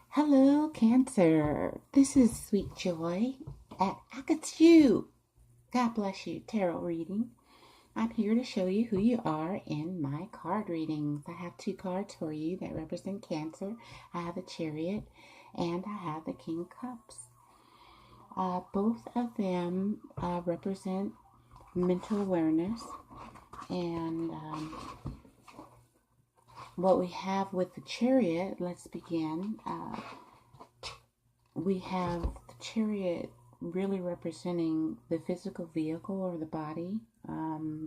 Hello, Cancer. This is Sweet Joy at Akatsu. God bless you, tarot reading. I'm here to show you who you are in my card readings. I have two cards for you that represent Cancer. I have the Chariot and I have the King of Cups. Both of them represent mental awareness, and what we have with the Chariot, let's begin. We have the Chariot really representing the physical vehicle or the body.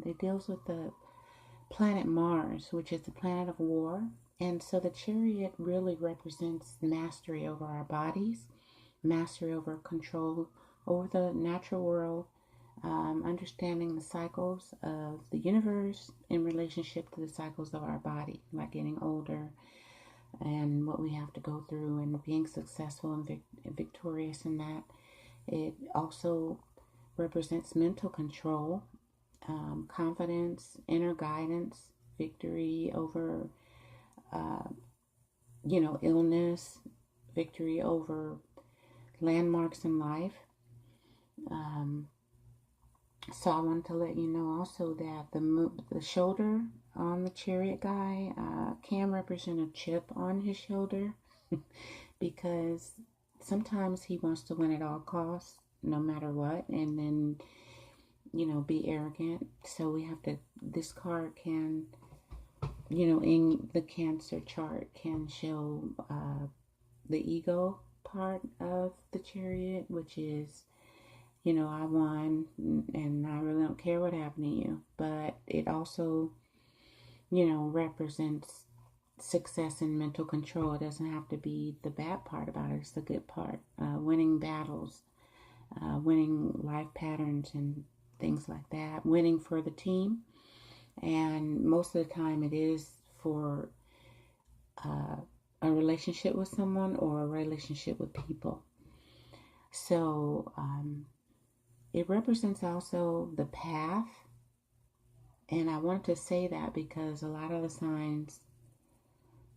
It deals with the planet Mars, which is the planet of war. And so the Chariot really represents mastery over our bodies, mastery over control over the natural world, understanding the cycles of the universe in relationship to the cycles of our body, like getting older and what we have to go through and being successful and victorious in that. It also represents mental control, confidence, inner guidance, victory over, illness, victory over landmarks in life. So I wanted to let you know also that the shoulder on the Chariot guy can represent a chip on his shoulder because sometimes he wants to win at all costs, no matter what, and then, be arrogant. So we have to, this card can, in the Cancer chart, can show the ego part of the Chariot, which is, I won and I really don't care what happened to you. But it also, represents success and mental control. It doesn't have to be the bad part about it. It's the good part. Winning battles, winning life patterns and things like that. Winning for the team. And most of the time it is for a relationship with someone or a relationship with people. So, it represents also the path. And I want to say that because a lot of the signs,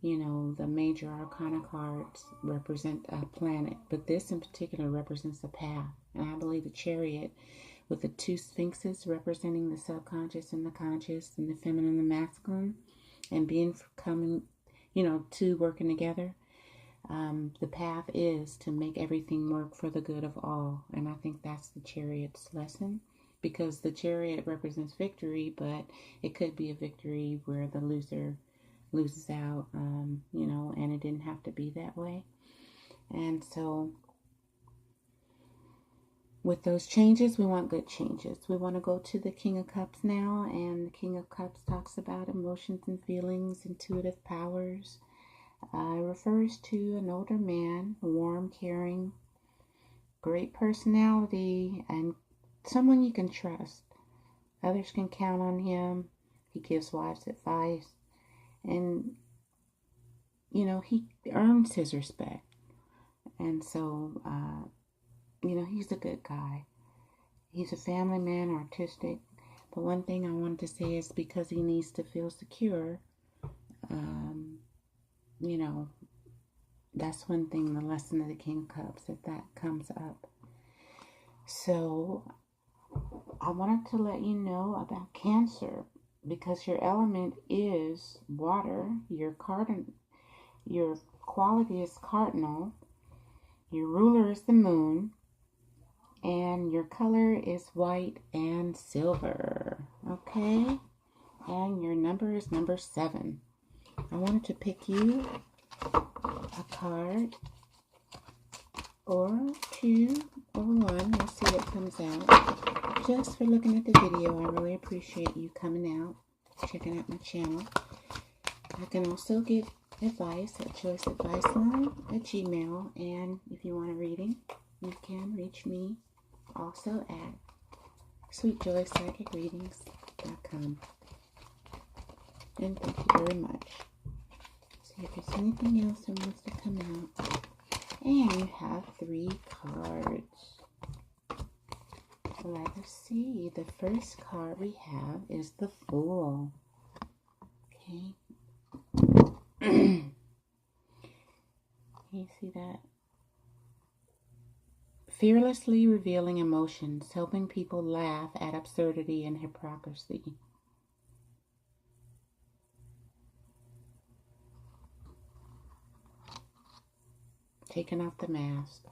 the major arcana cards represent a planet. But this in particular represents a path. And I believe the Chariot with the two sphinxes representing the subconscious and the conscious and the feminine and the masculine. And coming, two working together. The path is to make everything work for the good of all. And I think that's the Chariot's lesson, because the Chariot represents victory, but it could be a victory where the loser loses out, and it didn't have to be that way. And so with those changes, we want good changes. We want to go to the King of Cups now, and the King of Cups talks about emotions and feelings, intuitive powers. Refers to an older man, warm, caring, great personality, and someone you can trust. Others can count on him. He gives wise advice, and he earns his respect. And so, he's a good guy. He's a family man, artistic. But one thing I wanted to say is because he needs to feel secure, that's one thing, the lesson of the King of Cups, that comes up. So I wanted to let you know about Cancer, because your element is water, your quality is cardinal, your ruler is the moon, and your color is white and silver. Okay? And your number is number 7. I wanted to pick you a card or 2 or 1. We'll see what comes out. Just for looking at the video, I really appreciate you coming out, checking out my channel. I can also give advice at choiceadviceline at Gmail. And if you want a reading, you can reach me also at sweetjoypsychicreadings.com. And thank you very much. See if there's anything else that wants to come out. And you have 3 cards. Let us see. The first card we have is the Fool. Okay. Can you see that? Fearlessly revealing emotions, helping people laugh at absurdity and hypocrisy. Taking off the mask.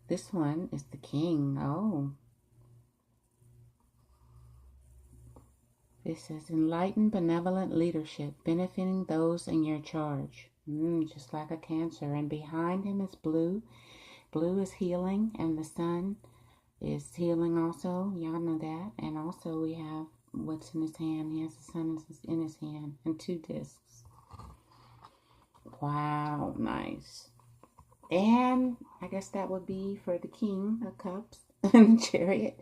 This one is the king. Oh. It says enlightened, benevolent leadership, benefiting those in your charge. Just like a Cancer. And behind him is blue. Blue is healing, and the sun is healing also. Y'all know that. And also we have what's in his hand. He has the sun in his hand and 2 discs. Wow, nice. And I guess that would be for the King of Cups and the Chariot.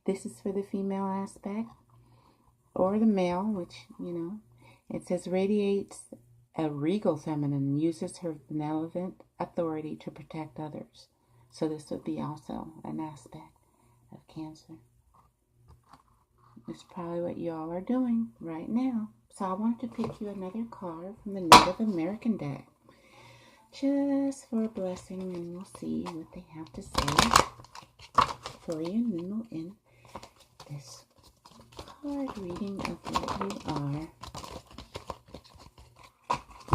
This is for the female aspect or the male, which, you know, it says radiates a regal feminine, uses her benevolent authority to protect others. So this would be also an aspect of Cancer. It's probably what y'all are doing right now. So I wanted to pick you another card from the Native American deck, just for a blessing, and we'll see what they have to say for you. And then we'll end this card reading of what you are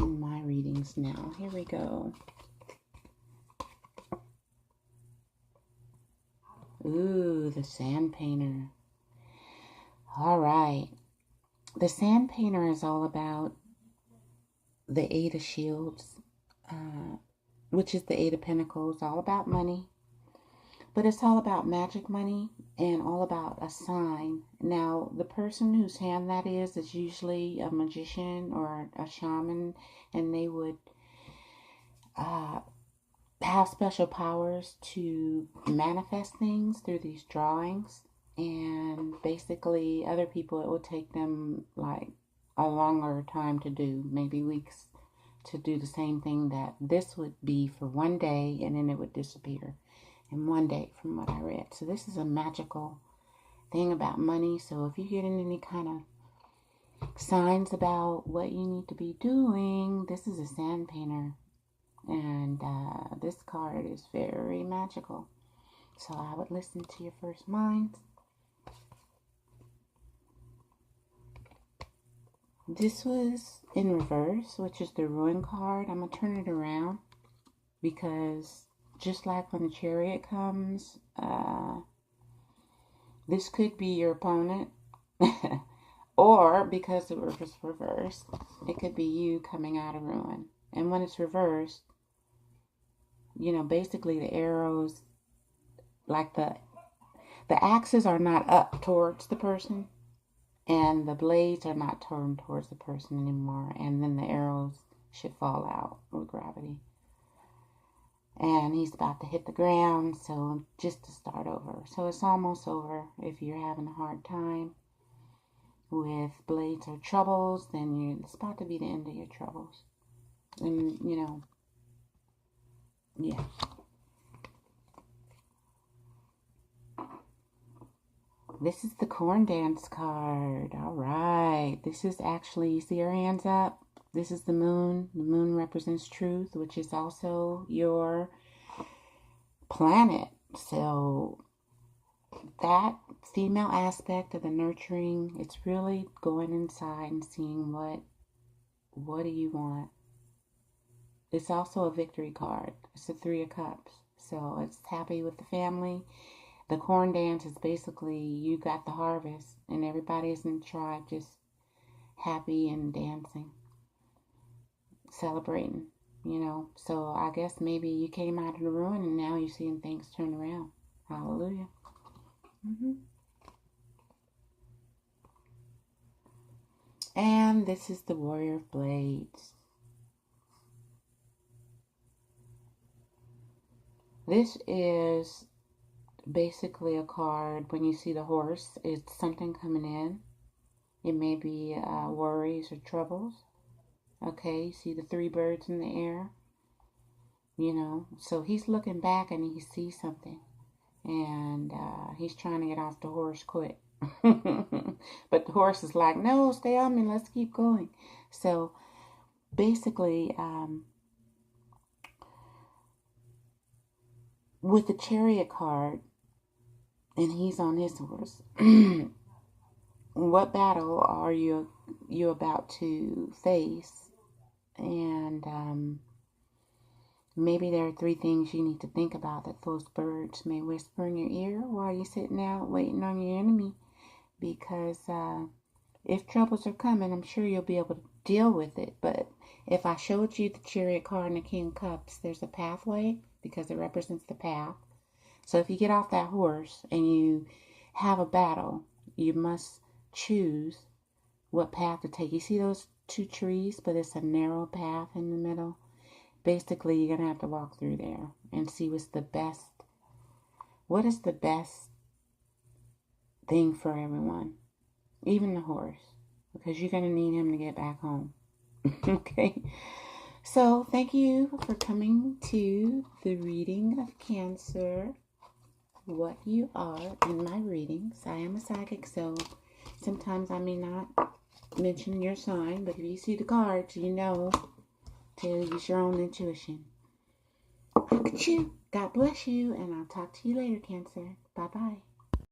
in my readings now. Here we go. Ooh, the Sand Painter. All right. The Sand Painter is all about the 8 of Shields, which is the 8 of Pentacles, all about money. But it's all about magic money and all about a sign. Now, the person whose hand that is usually a magician or a shaman, and they would have special powers to manifest things through these drawings. And basically, other people, it would take them like a longer time to do, maybe weeks, to do the same thing that this would be for one day, and then it would disappear in one day from what I read. So this is a magical thing about money. So if you get in any kind of signs about what you need to be doing, this is a Sand Painter. And this card is very magical. So I would listen to your first minds. This was in reverse, which is the Ruin card. I'm going to turn it around because just like when the Chariot comes, this could be your opponent. Or because it was reversed, it could be you coming out of ruin. And when it's reversed, you know, basically the arrows, like the axes are not up towards the person, and the blades are not turned towards the person anymore, and then the arrows should fall out with gravity. And he's about to hit the ground, so just to start over. So it's almost over. If you're having a hard time with blades or troubles, then it's about to be the end of your troubles. And, you know, yeah. This is the Corn Dance card. All right. This is actually, see your hands up? This is the moon. The moon represents truth, which is also your planet. So that female aspect of the nurturing, it's really going inside and seeing what do you want. It's also a victory card. It's the 3 of Cups. So it's happy with the family. The corn dance is basically you got the harvest and everybody's in the tribe just happy and dancing, celebrating, you know. So I guess maybe you came out of the ruin and now you're seeing things turn around. Hallelujah. And this is the Warrior of Blades. This is basically a card. When you see the horse, it's something coming in. It may be worries or troubles. Okay, you see the 3 birds in the air. You know, so he's looking back and he sees something. And he's trying to get off the horse quick. But the horse is like, no, stay on me, let's keep going. So basically, with the Chariot card, and he's on his horse, what battle are you about to face? And maybe there are 3 things you need to think about that those birds may whisper in your ear while you're sitting out waiting on your enemy. Because if troubles are coming, I'm sure you'll be able to deal with it. But if I showed you the Chariot card and the King of Cups, there's a pathway because it represents the path. So if you get off that horse and you have a battle, you must choose what path to take. You see those 2 trees, but it's a narrow path in the middle. Basically, you're going to have to walk through there and see what is the best thing for everyone, even the horse, because you're going to need him to get back home. Okay, so thank you for coming to the reading of Cancer, what you are in my readings. I am a psychic, so sometimes I may not mention your sign, but if you see the cards, you know to use your own intuition. Look at you. God bless you, and I'll talk to you later, Cancer. Bye-bye.